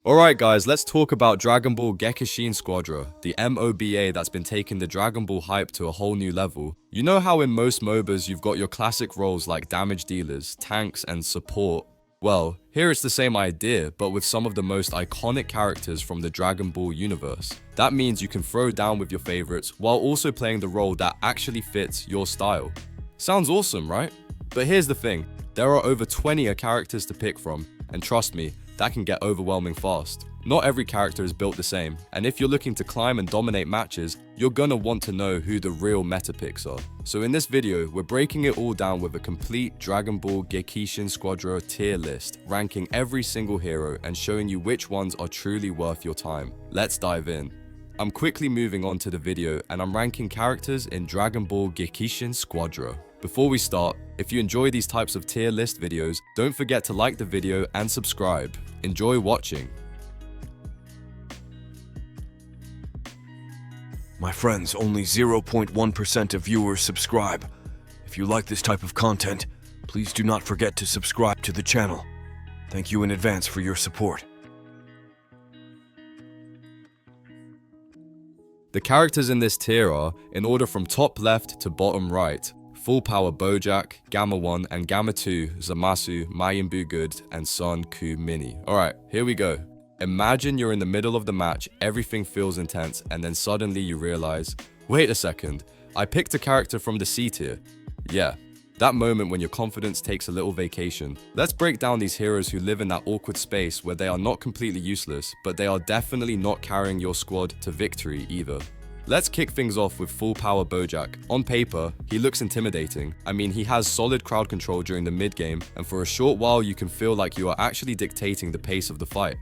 Alright guys, let's talk about Dragon Ball Gekishin Squadra, the MOBA that's been taking the Dragon Ball hype to a whole new level. You know how in most MOBAs you've got your classic roles like damage dealers, tanks, and support? Well, here it's the same idea, but with some of the most iconic characters from the Dragon Ball universe. That means you can throw down with your favorites while also playing the role that actually fits your style. Sounds awesome, right? But here's the thing, there are over 20 characters to pick from, and trust me, that can get overwhelming fast. Not every character is built the same, and if you're looking to climb and dominate matches, you're gonna want to know who the real meta picks are. So in this video, we're breaking it all down with a complete Dragon Ball Gekishin Squadra tier list, ranking every single hero and showing you which ones are truly worth your time. Let's dive in. I'm quickly moving on to the video and I'm ranking characters in Dragon Ball Gekishin Squadra. Before we start, if you enjoy these types of tier list videos, don't forget to like the video and subscribe. Enjoy watching. My friends, only 0.1% of viewers subscribe. If you like this type of content, please do not forget to subscribe to the channel. Thank you in advance for your support. The characters in this tier are, in order from top left to bottom right, Full Power Bojack, Gamma 1 and Gamma 2, Zamasu, Majin Buu Good, and Son Goku Mini. Alright, here we go. Imagine you're in the middle of the match, everything feels intense, and then suddenly you realize, wait a second, I picked a character from the C tier. Yeah, that moment when your confidence takes a little vacation. Let's break down these heroes who live in that awkward space where they are not completely useless, but they are definitely not carrying your squad to victory either. Let's kick things off with Full Power Bojack. On paper, he looks intimidating. I mean, he has solid crowd control during the mid game, and for a short while you can feel like you are actually dictating the pace of the fight.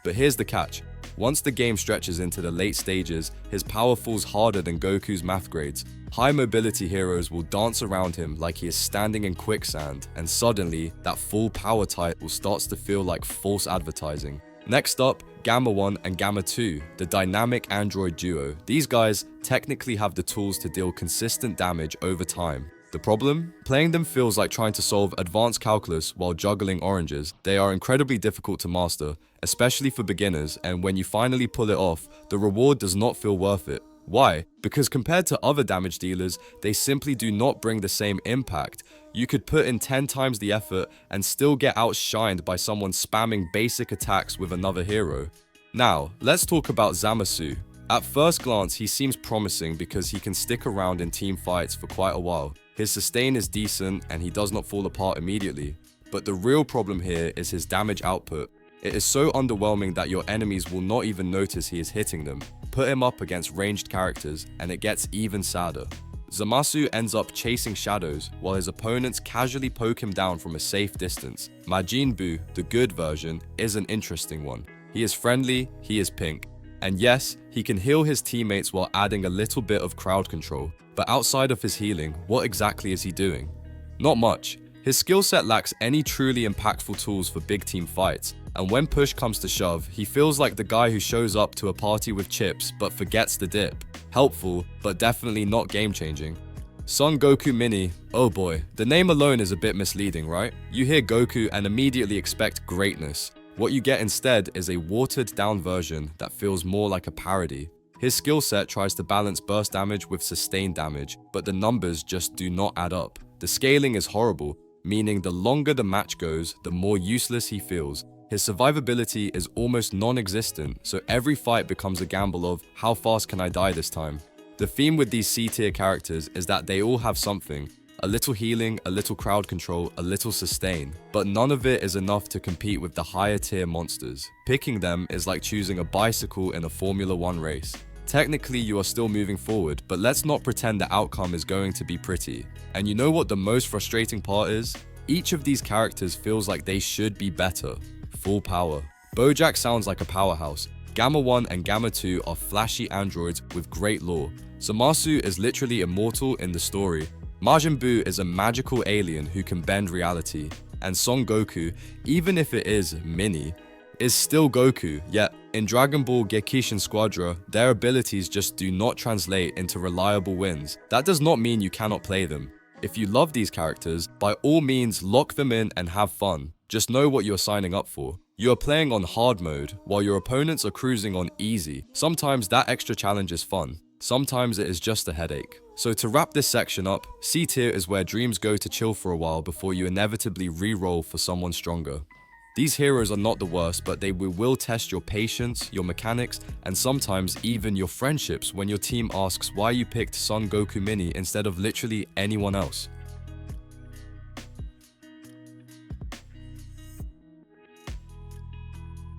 But here's the catch. Once the game stretches into the late stages, his power falls harder than Goku's math grades. High mobility heroes will dance around him like he is standing in quicksand, and suddenly, that full power title starts to feel like false advertising. Next up, Gamma 1 and Gamma 2, the dynamic android duo. These guys technically have the tools to deal consistent damage over time. The problem? Playing them feels like trying to solve advanced calculus while juggling oranges. They are incredibly difficult to master, especially for beginners, and when you finally pull it off, the reward does not feel worth it. Why? Because compared to other damage dealers, they simply do not bring the same impact. You could put in 10 times the effort and still get outshined by someone spamming basic attacks with another hero. Now, let's talk about Zamasu. At first glance, he seems promising because he can stick around in team fights for quite a while. His sustain is decent and he does not fall apart immediately. But the real problem here is his damage output. It is so underwhelming that your enemies will not even notice he is hitting them. Put him up against ranged characters and it gets even sadder. Zamasu ends up chasing shadows while his opponents casually poke him down from a safe distance. Majin Buu, the good version, is an interesting one. He is friendly, he is pink. And yes, he can heal his teammates while adding a little bit of crowd control. But outside of his healing, what exactly is he doing? Not much. His skill set lacks any truly impactful tools for big team fights, and when push comes to shove, he feels like the guy who shows up to a party with chips but forgets the dip. Helpful, but definitely not game-changing. Son Goku Mini, oh boy, the name alone is a bit misleading, right? You hear Goku and immediately expect greatness. What you get instead is a watered-down version that feels more like a parody. His skill set tries to balance burst damage with sustained damage, but the numbers just do not add up. The scaling is horrible, meaning the longer the match goes, the more useless he feels. His survivability is almost non-existent, so every fight becomes a gamble of how fast can I die this time. The theme with these C-tier characters is that they all have something. A little healing, a little crowd control, a little sustain. But none of it is enough to compete with the higher tier monsters. Picking them is like choosing a bicycle in a Formula 1 race. Technically you are still moving forward, but let's not pretend the outcome is going to be pretty. And you know what the most frustrating part is? Each of these characters feels like they should be better. Full Power. Bojack sounds like a powerhouse. Gamma 1 and Gamma 2 are flashy androids with great lore. Zamasu is literally immortal in the story. Majin Buu is a magical alien who can bend reality. And Son Goku, even if it is mini, is still Goku, yet in Dragon Ball Gekishin Squadra, their abilities just do not translate into reliable wins. That does not mean you cannot play them. If you love these characters, by all means lock them in and have fun. Just know what you're signing up for. You are playing on hard mode, while your opponents are cruising on easy. Sometimes that extra challenge is fun. Sometimes it is just a headache. So to wrap this section up, C tier is where dreams go to chill for a while before you inevitably re-roll for someone stronger. These heroes are not the worst, but they will test your patience, your mechanics, and sometimes even your friendships when your team asks why you picked Son Goku Mini instead of literally anyone else.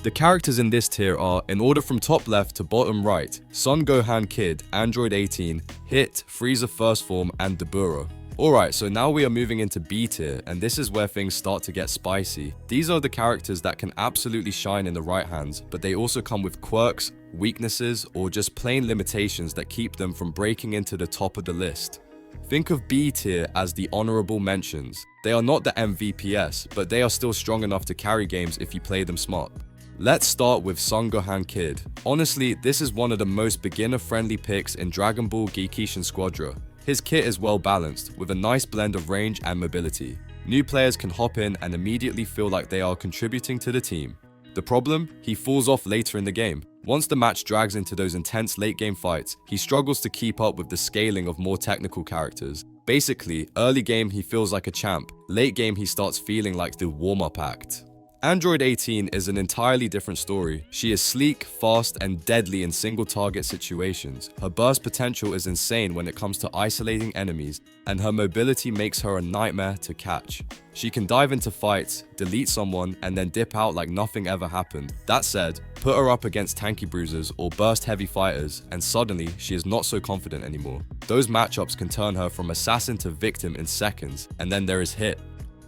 The characters in this tier are, in order from top left to bottom right, Son Gohan Kid, Android 18, Hit, Frieza First Form, and Dabura. Alright, so now we are moving into B tier, and this is where things start to get spicy. These are the characters that can absolutely shine in the right hands, but they also come with quirks, weaknesses, or just plain limitations that keep them from breaking into the top of the list. Think of B tier as the honorable mentions. They are not the MVPs, but they are still strong enough to carry games if you play them smart. Let's start with Son Gohan Kid. Honestly, this is one of the most beginner-friendly picks in Dragon Ball Gekishin Squadra. His kit is well balanced, with a nice blend of range and mobility. New players can hop in and immediately feel like they are contributing to the team. The problem? He falls off later in the game. Once the match drags into those intense late-game fights, he struggles to keep up with the scaling of more technical characters. Basically, early game he feels like a champ, late game he starts feeling like the warm-up act. Android 18 is an entirely different story. She is sleek, fast, and deadly in single-target situations. Her burst potential is insane when it comes to isolating enemies, and her mobility makes her a nightmare to catch. She can dive into fights, delete someone, and then dip out like nothing ever happened. That said, put her up against tanky bruisers or burst-heavy fighters, and suddenly she is not so confident anymore. Those matchups can turn her from assassin to victim in seconds, and then there is Hit.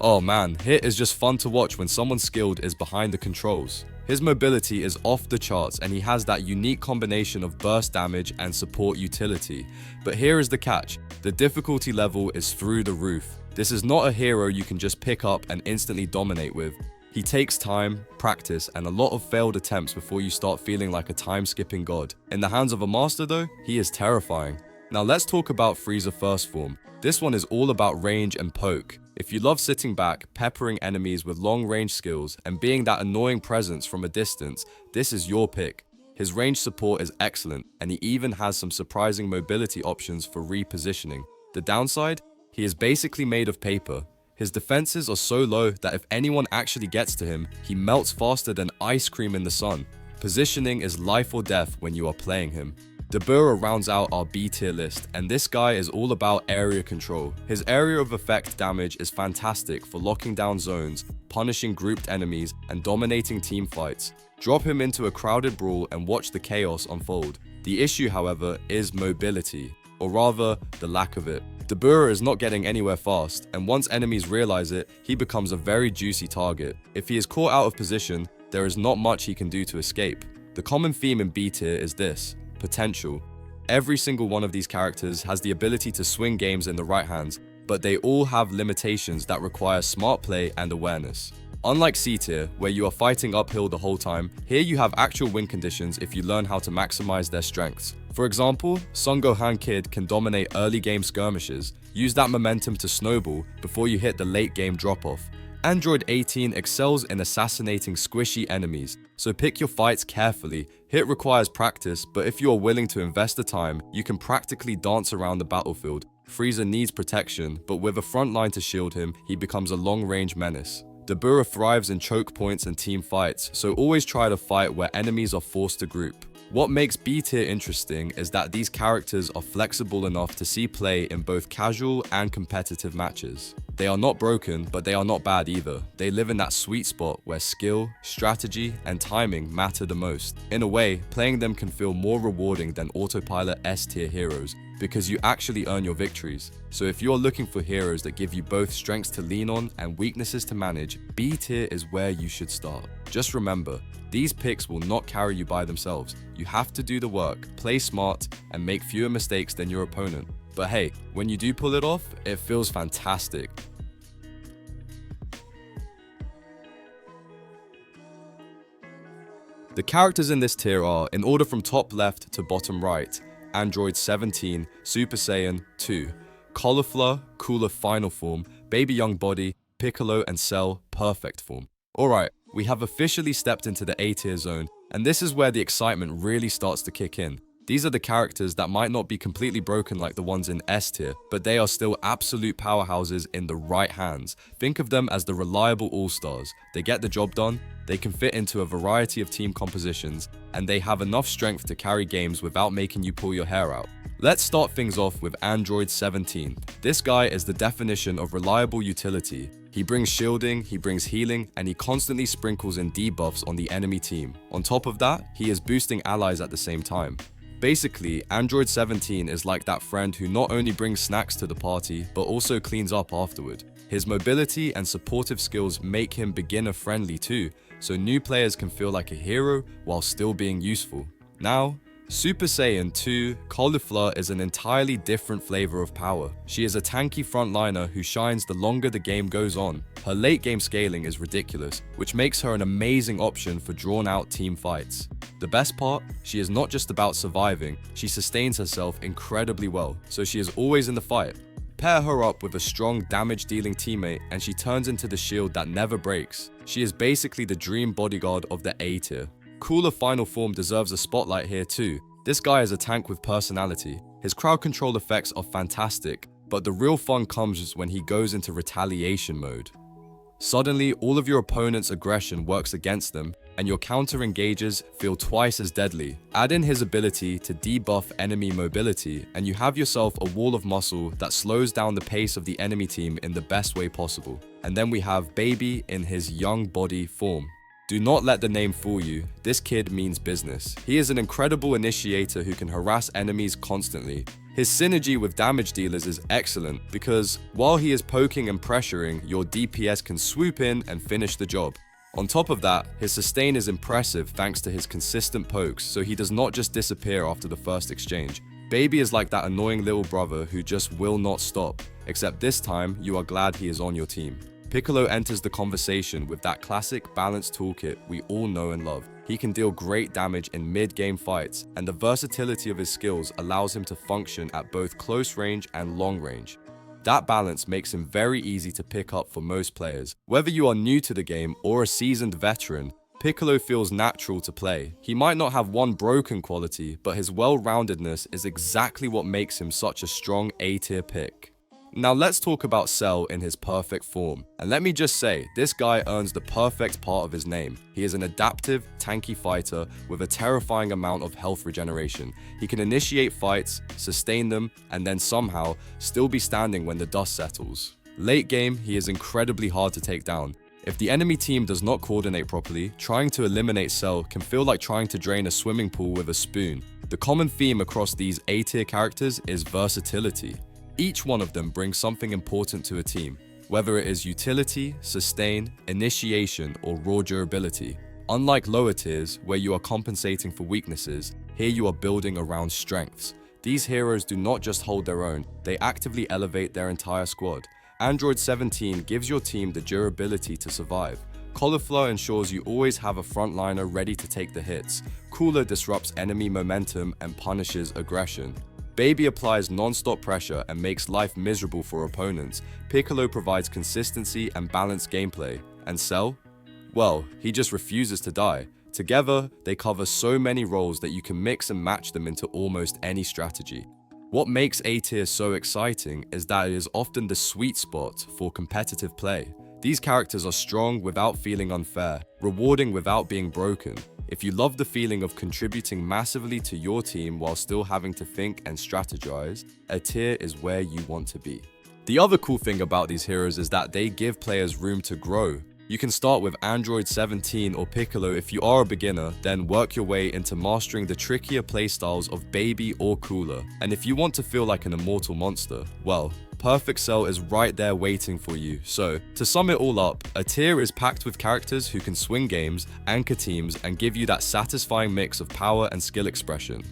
Oh man, Hit is just fun to watch when someone skilled is behind the controls. His mobility is off the charts and he has that unique combination of burst damage and support utility. But here is the catch, the difficulty level is through the roof. This is not a hero you can just pick up and instantly dominate with. He takes time, practice, and a lot of failed attempts before you start feeling like a time-skipping god. In the hands of a master though, he is terrifying. Now let's talk about Frieza First Form. This one is all about range and poke. If you love sitting back, peppering enemies with long-range skills, and being that annoying presence from a distance, this is your pick. His range support is excellent, and he even has some surprising mobility options for repositioning. The downside? He is basically made of paper. His defenses are so low that if anyone actually gets to him, he melts faster than ice cream in the sun. Positioning is life or death when you are playing him. Dabura rounds out our B tier list, and this guy is all about area control. His area of effect damage is fantastic for locking down zones, punishing grouped enemies, and dominating team fights. Drop him into a crowded brawl and watch the chaos unfold. The issue, however, is mobility, or rather, the lack of it. Dabura is not getting anywhere fast, and once enemies realize it, he becomes a very juicy target. If he is caught out of position, there is not much he can do to escape. The common theme in B tier is this: potential. Every single one of these characters has the ability to swing games in the right hands, but they all have limitations that require smart play and awareness. Unlike C tier, where you are fighting uphill the whole time, here you have actual win conditions if you learn how to maximize their strengths. For example, Son Gohan Kid can dominate early game skirmishes, use that momentum to snowball before you hit the late game drop-off. Android 18 excels in assassinating squishy enemies, so pick your fights carefully. Hit requires practice, but if you are willing to invest the time, you can practically dance around the battlefield. Frieza needs protection, but with a front line to shield him, he becomes a long-range menace. Dabura thrives in choke points and team fights, so always try to fight where enemies are forced to group. What makes B tier interesting is that these characters are flexible enough to see play in both casual and competitive matches. They are not broken, but they are not bad either. They live in that sweet spot where skill, strategy, and timing matter the most. In a way, playing them can feel more rewarding than autopilot S tier heroes, because you actually earn your victories. So if you're looking for heroes that give you both strengths to lean on and weaknesses to manage, B tier is where you should start. Just remember, these picks will not carry you by themselves. You have to do the work, play smart, and make fewer mistakes than your opponent. But hey, when you do pull it off, it feels fantastic. The characters in this tier are, in order from top left to bottom right: Android 17, Super Saiyan 2, Cauliflower, Cooler Final Form, Baby Young Body, Piccolo, and Cell Perfect Form. Alright, We have officially stepped into the A tier zone, and this is where the excitement really starts to kick in. These are the characters that might not be completely broken like the ones in S tier, but they are still absolute powerhouses in the right hands. Think of them as the reliable all-stars. They get the job done, they can fit into a variety of team compositions, and they have enough strength to carry games without making you pull your hair out. Let's start things off with Android 17. This guy is the definition of reliable utility. He brings shielding, he brings healing, and he constantly sprinkles in debuffs on the enemy team. On top of that, he is boosting allies at the same time. Basically, Android 17 is like that friend who not only brings snacks to the party, but also cleans up afterward. His mobility and supportive skills make him beginner friendly too, so new players can feel like a hero while still being useful. Now, Super Saiyan 2 Cauliflower is an entirely different flavor of power. She is a tanky frontliner who shines the longer the game goes on. Her late game scaling is ridiculous, which makes her an amazing option for drawn out team fights. The best part, she is not just about surviving, she sustains herself incredibly well, so she is always in the fight. Pair her up with a strong damage dealing teammate and she turns into the shield that never breaks. She is basically the dream bodyguard of the A tier. Cooler final form deserves a spotlight here too. This guy is a tank with personality. His crowd control effects are fantastic, but the real fun comes when he goes into retaliation mode. Suddenly, all of your opponent's aggression works against them, and your counter engages feel twice as deadly. Add in his ability to debuff enemy mobility, and you have yourself a wall of muscle that slows down the pace of the enemy team in the best way possible. And then we have Baby in his young body form. Do not let the name fool you, this kid means business. He is an incredible initiator who can harass enemies constantly. His synergy with damage dealers is excellent because while he is poking and pressuring, your DPS can swoop in and finish the job. On top of that, his sustain is impressive thanks to his consistent pokes, so he does not just disappear after the first exchange. Baby is like that annoying little brother who just will not stop, except this time you are glad he is on your team. Piccolo enters the conversation with that classic balanced toolkit we all know and love. He can deal great damage in mid-game fights, and the versatility of his skills allows him to function at both close range and long range. That balance makes him very easy to pick up for most players. Whether you are new to the game or a seasoned veteran, Piccolo feels natural to play. He might not have one broken quality, but his well-roundedness is exactly what makes him such a strong A-tier pick. Now let's talk about Cell in his perfect form. And let me just say, this guy earns the perfect part of his name. He is an adaptive, tanky fighter with a terrifying amount of health regeneration. He can initiate fights, sustain them, and then somehow still be standing when the dust settles. Late game, he is incredibly hard to take down. If the enemy team does not coordinate properly, trying to eliminate Cell can feel like trying to drain a swimming pool with a spoon. The common theme across these A-tier characters is versatility. Each one of them brings something important to a team, whether it is utility, sustain, initiation, or raw durability. Unlike lower tiers, where you are compensating for weaknesses, here you are building around strengths. These heroes do not just hold their own, they actively elevate their entire squad. Android 17 gives your team the durability to survive. Cauliflower ensures you always have a frontliner ready to take the hits. Cooler disrupts enemy momentum and punishes aggression. Baby applies non-stop pressure and makes life miserable for opponents. Piccolo provides consistency and balanced gameplay. And Cell? Well, he just refuses to die. Together, they cover so many roles that you can mix and match them into almost any strategy. What makes A-tier so exciting is that it is often the sweet spot for competitive play. These characters are strong without feeling unfair, rewarding without being broken. If you love the feeling of contributing massively to your team while still having to think and strategize, a tier is where you want to be. The other cool thing about these heroes is that they give players room to grow. You can start with Android 17 or Piccolo if you are a beginner, then work your way into mastering the trickier playstyles of Baby or Cooler. And if you want to feel like an immortal monster, well, Perfect Cell is right there waiting for you. So, to sum it all up, a tier is packed with characters who can swing games, anchor teams, and give you that satisfying mix of power and skill expression.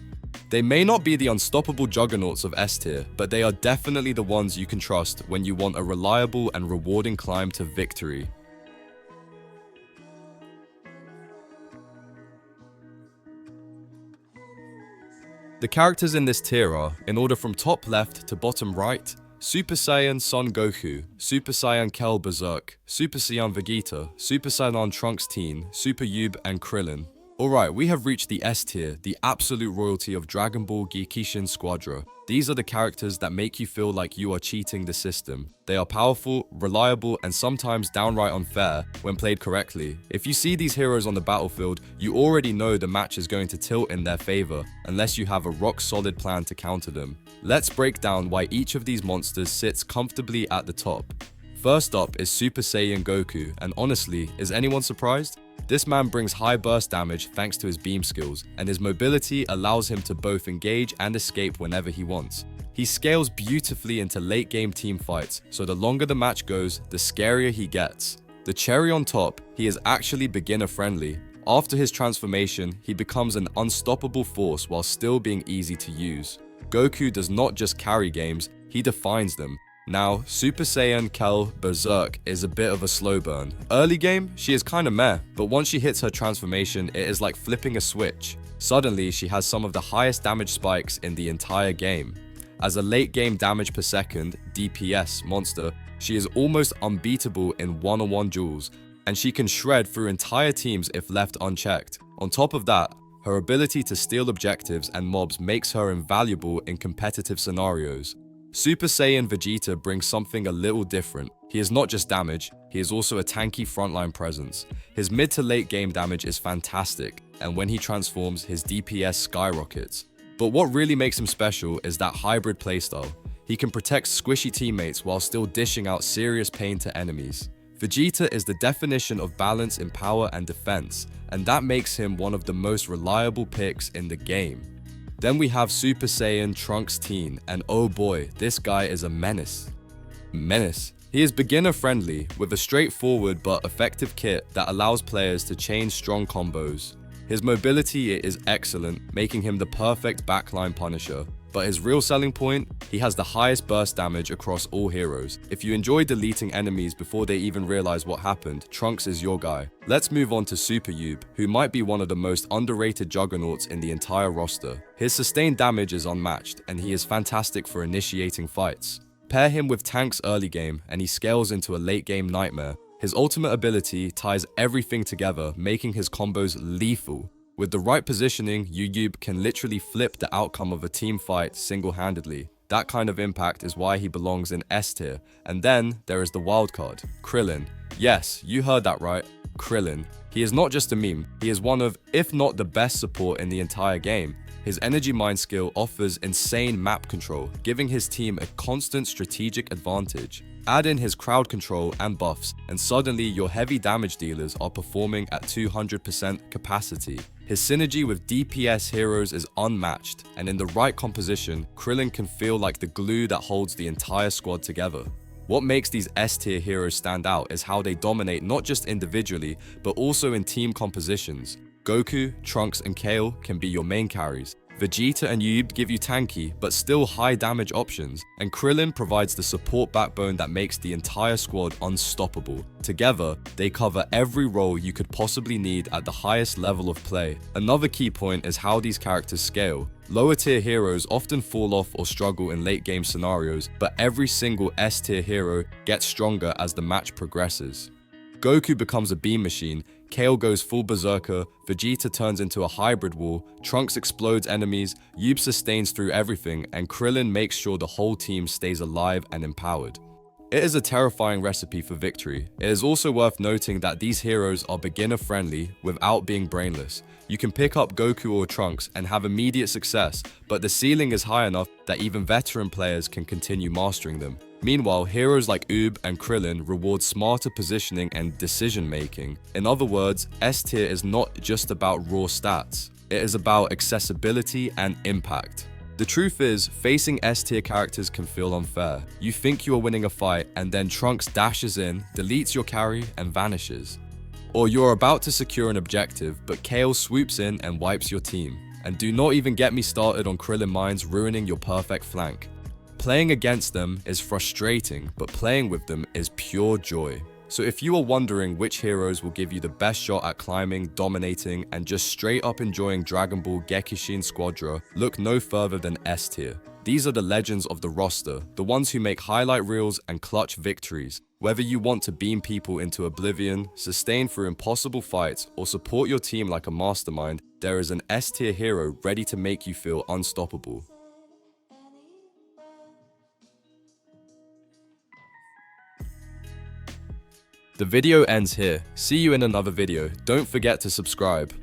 They may not be the unstoppable juggernauts of S tier, but they are definitely the ones you can trust when you want a reliable and rewarding climb to victory. The characters in this tier are, in order from top left to bottom right, Super Saiyan Son Goku, Super Saiyan Kel Berserk, Super Saiyan Vegeta, Super Saiyan Trunks Teen, Super Yub, and Krillin. Alright, we have reached the S tier, the absolute royalty of Dragon Ball Gekishin Squadra. These are the characters that make you feel like you are cheating the system. They are powerful, reliable, and sometimes downright unfair when played correctly. If you see these heroes on the battlefield, you already know the match is going to tilt in their favor, unless you have a rock-solid plan to counter them. Let's break down why each of these monsters sits comfortably at the top. First up is Super Saiyan Goku, and honestly, is anyone surprised? This man brings high burst damage thanks to his beam skills, and his mobility allows him to both engage and escape whenever he wants. He scales beautifully into late game team fights, so the longer the match goes, the scarier he gets. The cherry on top, he is actually beginner friendly. After his transformation, he becomes an unstoppable force while still being easy to use. Goku does not just carry games, he defines them. Now, Super Saiyan Kel Berserk is a bit of a slow burn. Early game, she is kinda meh, but once she hits her transformation, it is like flipping a switch. Suddenly, she has some of the highest damage spikes in the entire game. As a late game damage per second (DPS) monster, she is almost unbeatable in one-on-one duels, and she can shred through entire teams if left unchecked. On top of that, her ability to steal objectives and mobs makes her invaluable in competitive scenarios. Super Saiyan Vegeta brings something a little different. He is not just damage, he is also a tanky frontline presence. His mid to late game damage is fantastic, and when he transforms, his DPS skyrockets. But what really makes him special is that hybrid playstyle. He can protect squishy teammates while still dishing out serious pain to enemies. Vegeta is the definition of balance in power and defense, and that makes him one of the most reliable picks in the game. Then we have Super Saiyan Trunks Teen, and oh boy, this guy is a menace. He is beginner friendly, with a straightforward but effective kit that allows players to chain strong combos. His mobility is excellent, making him the perfect backline punisher. But his real selling point, he has the highest burst damage across all heroes. If you enjoy deleting enemies before they even realize what happened, Trunks is your guy. Let's move on to Super Yub, who might be one of the most underrated juggernauts in the entire roster. His sustained damage is unmatched, and he is fantastic for initiating fights. Pair him with tanks early game, and he scales into a late game nightmare. His ultimate ability ties everything together, making his combos lethal. With the right positioning, Yub can literally flip the outcome of a team fight single-handedly. That kind of impact is why he belongs in S tier. And then there is the wildcard, Krillin. Yes, you heard that right, Krillin. He is not just a meme, he is one of, if not the best support in the entire game. His energy mine skill offers insane map control, giving his team a constant strategic advantage. Add in his crowd control and buffs, and suddenly your heavy damage dealers are performing at 200% capacity. His synergy with DPS heroes is unmatched, and in the right composition, Krillin can feel like the glue that holds the entire squad together. What makes these S-tier heroes stand out is how they dominate not just individually, but also in team compositions. Goku, Trunks, and Kale can be your main carries. Vegeta and Yub give you tanky, but still high damage options, and Krillin provides the support backbone that makes the entire squad unstoppable. Together, they cover every role you could possibly need at the highest level of play. Another key point is how these characters scale. Lower tier heroes often fall off or struggle in late game scenarios, but every single S tier hero gets stronger as the match progresses. Goku becomes a beam machine, Kale goes full berserker, Vegeta turns into a hybrid wall, Trunks explodes enemies, Yub sustains through everything, and Krillin makes sure the whole team stays alive and empowered. It is a terrifying recipe for victory. It is also worth noting that these heroes are beginner friendly without being brainless. You can pick up Goku or Trunks and have immediate success, but the ceiling is high enough that even veteran players can continue mastering them. Meanwhile, heroes like Yub and Krillin reward smarter positioning and decision making. In other words, S tier is not just about raw stats, it is about accessibility and impact. The truth is, facing S tier characters can feel unfair. You think you are winning a fight, and then Trunks dashes in, deletes your carry, and vanishes. Or you're about to secure an objective, but Kale swoops in and wipes your team. And do not even get me started on Krillin mines ruining your perfect flank. Playing against them is frustrating, but playing with them is pure joy. So if you are wondering which heroes will give you the best shot at climbing, dominating, and just straight up enjoying Dragon Ball Gekishin Squadra, look no further than S tier. These are the legends of the roster, the ones who make highlight reels and clutch victories. Whether you want to beam people into oblivion, sustain through impossible fights, or support your team like a mastermind, there is an S-tier hero ready to make you feel unstoppable. The video ends here. See you in another video. Don't forget to subscribe.